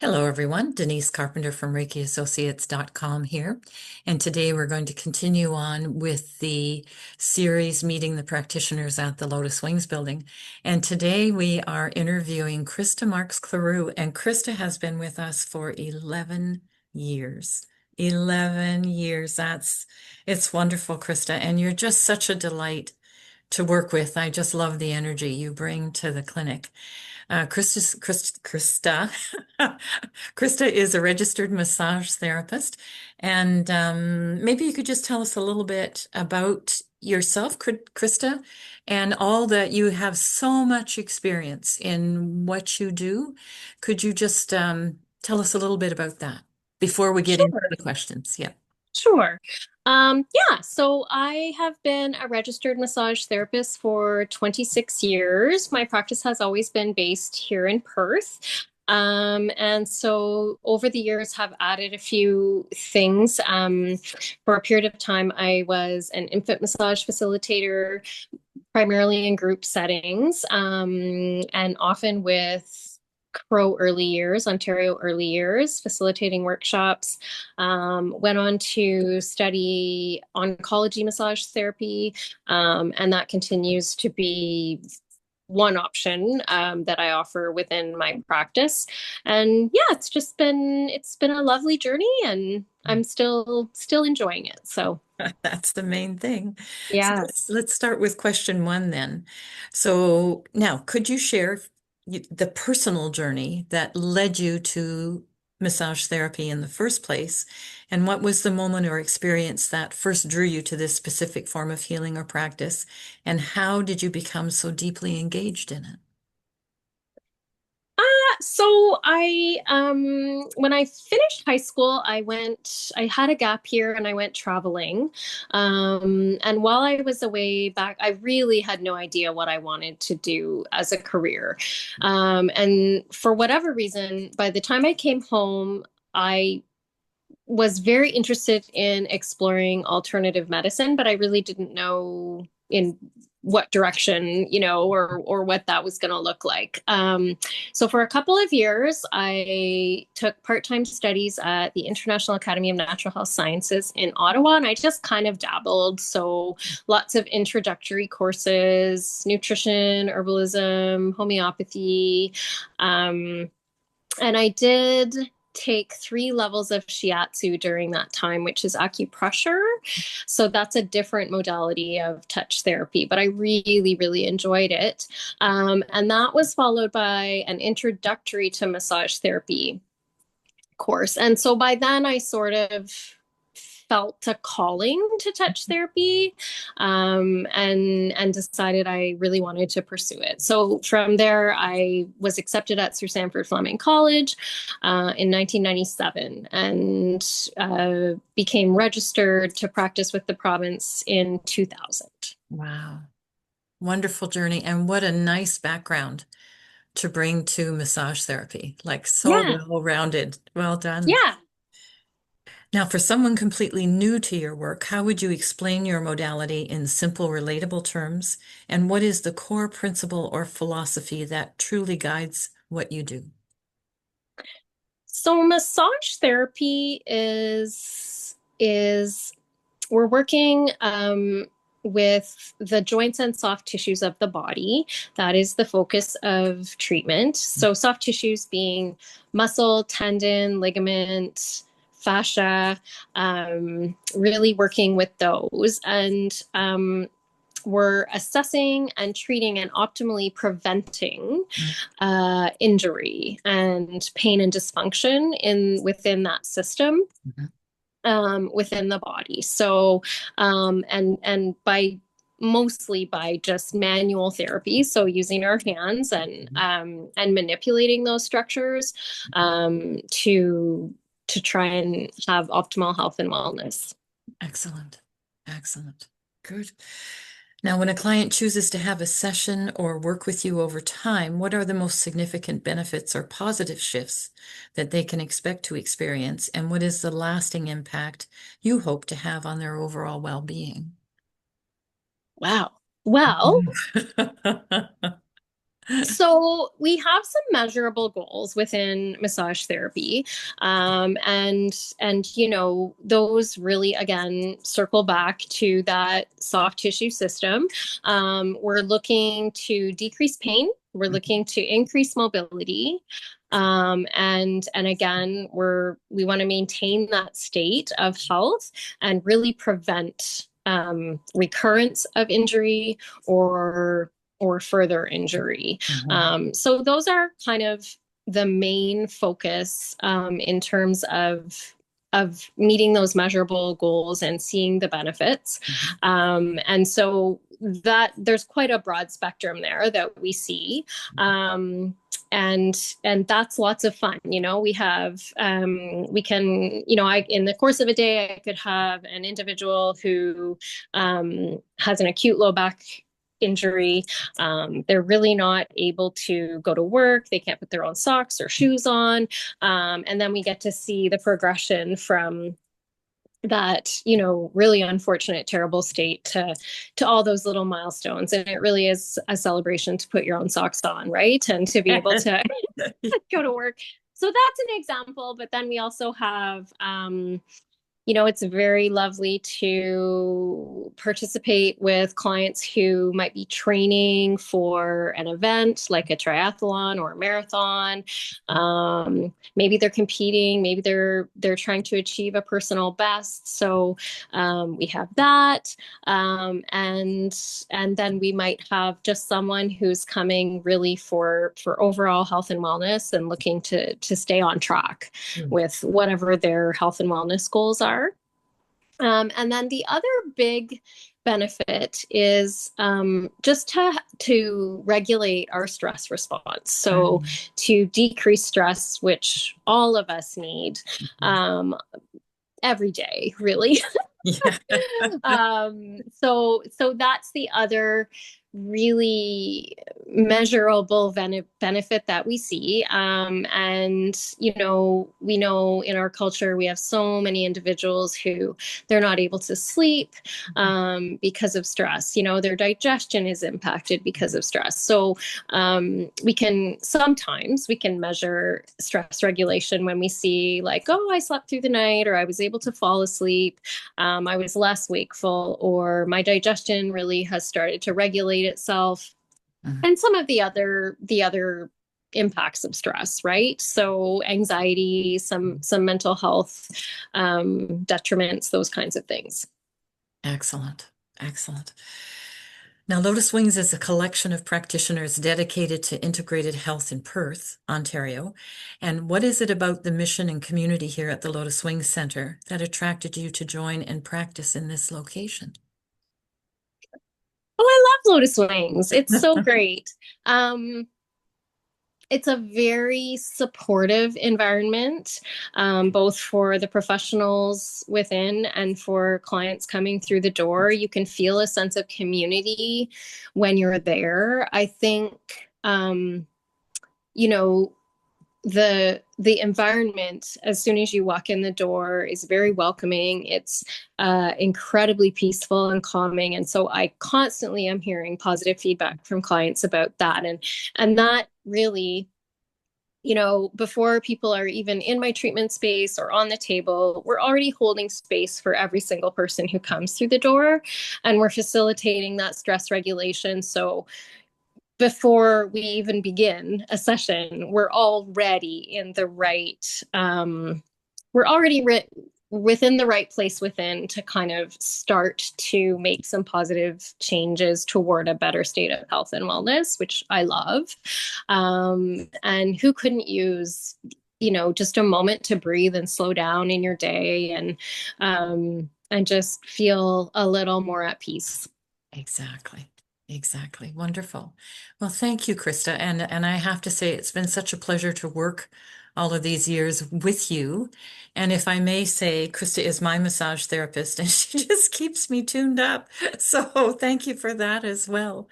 Hello, everyone. Denise Carpenter from ReikiAssociates.com here. And today we're going to continue on with the series Meeting the Practitioners at the Lotus Wings building. And today we are interviewing Krista Marks-Cleroux. And Krista has been with us for 11 years. 11 years. It's wonderful, Krista. And you're just such a delight to work with. I just love the energy you bring to the clinic. Krista Krista is a registered massage therapist, and maybe you could just tell us a little bit about yourself, Krista, and all that you have so much experience in what you do. Could you just tell us a little bit about that before we get into Sure, the questions? Yeah. sure. Yeah, so I have been a registered massage therapist for 26 years. My practice has always been based here in Perth. And so over the years have added a few things. For a period of time, I was an infant massage facilitator, primarily in group settings, and often with Early Years, Ontario Early Years, facilitating workshops. Went on to study oncology massage therapy, and that continues to be one option that I offer within my practice. And yeah, it's been a lovely journey, and I'm still enjoying it. So That's the main thing. So yeah. let's start with question one then. So now, could you share the personal journey that led you to massage therapy in the first place? And what was the moment or experience that first drew you to this specific form of healing or practice? And how did you become so deeply engaged in it? So when I finished high school, I had a gap year and I went traveling. And while I was away back, I really had no idea what I wanted to do as a career. And for whatever reason, by the time I came home, I was very interested in exploring alternative medicine, but I really didn't know in what direction, or what that was going to look like. So for a couple of years, I took part-time studies at the International Academy of Natural Health Sciences in Ottawa, and I just kind of dabbled. So lots of introductory courses, nutrition, herbalism, homeopathy. And I did take 3 levels of shiatsu during that time, which is acupressure. So that's a different modality of touch therapy, but I really, really enjoyed it. And that was followed by an introductory to massage therapy course. And so by then I sort of felt a calling to touch therapy, and decided I really wanted to pursue it. So from there, I was accepted at Sir Sandford Fleming College in 1997, and became registered to practice with the province in 2000. Wow. Wonderful journey. And what a nice background to bring to massage therapy. Like so Yeah, well-rounded. Well done. yeah. Now, for someone completely new to your work, how would you explain your modality in simple, relatable terms? And what is the core principle or philosophy that truly guides what you do? So massage therapy is we're working with the joints and soft tissues of the body. That is the focus of treatment. So, soft tissues being muscle, tendon, ligament, fascia, really working with those. And we're assessing and treating and optimally preventing injury and pain and dysfunction within that system, Mhm. within the body. So, and by mostly by just manual therapy, so using our hands and manipulating those structures, to try and have optimal health and wellness. Excellent. Excellent. Good. Now, when a client chooses to have a session or work with you over time, what are the most significant benefits or positive shifts that they can expect to experience? And what is the lasting impact you hope to have on their overall well-being? Wow. Well, So we have some measurable goals within massage therapy, and those really again circle back to that soft tissue system. We're looking to decrease pain. We're looking to increase mobility, and again, we want to maintain that state of health and really prevent recurrence of injury or further injury. Mhm. So those are kind of the main focus in terms of meeting those measurable goals and seeing the benefits. Mhm. And so that there's quite a broad spectrum there that we see. And that's lots of fun. We have we can, I in the course of a day I could have an individual who has an acute low back injury. They're really not able to go to work. They can't put their own socks or shoes on. And then we get to see the progression from that, really unfortunate, terrible state to all those little milestones. And it really is a celebration to put your own socks on, right? And to be able to go to work. So that's an example. But then we also have it's very lovely to participate with clients who might be training for an event like a triathlon or a marathon. Maybe they're competing, maybe they're trying to achieve a personal best. So we have that, and then we might have just someone who's coming really for overall health and wellness and looking to stay on track with whatever their health and wellness goals are. And then the other big benefit is just to regulate our stress response. So to decrease stress, which all of us need every day, really. Yeah. So that's the other really measurable benefit that we see. And, we know in our culture, we have so many individuals who they're not able to sleep because of stress. Their digestion is impacted because of stress. So sometimes we can measure stress regulation when we see like, oh, I slept through the night, or I was able to fall asleep. I was less wakeful, or my digestion really has started to regulate itself, and some of the other impacts of stress, right? So anxiety, some mental health detriments, those kinds of things. Excellent. Excellent. Now, Lotus Wings is a collection of practitioners dedicated to integrated health in Perth, Ontario. And what is it about the mission and community here at the Lotus Wings Center that attracted you to join and practice in this location? Oh, I love Lotus Wings. It's so great. It's a very supportive environment, both for the professionals within and for clients coming through the door. You can feel a sense of community when you're there. I think, you know, the environment as soon as you walk in the door is very welcoming. It's incredibly peaceful and calming, and so I constantly am hearing positive feedback from clients about that, and that really, before people are even in my treatment space or on the table, we're already holding space for every single person who comes through the door, and we're facilitating that stress regulation. So before we even begin a session, we're already in the right, we're already within the right place within to kind of start to make some positive changes toward a better state of health and wellness, which I love. And who couldn't use, just a moment to breathe and slow down in your day and just feel a little more at peace. Exactly. Exactly. Wonderful. Well, thank you, Krista. And I have to say, it's been such a pleasure to work all of these years with you. And if I may say, Krista is my massage therapist, and she just keeps me tuned up. So thank you for that as well.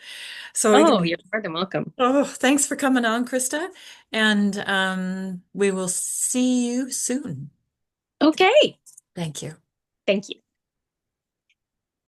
So Oh, again, you're more than welcome. thanks for coming on, Krista. And we will see you soon. Okay. Thank you. Thank you.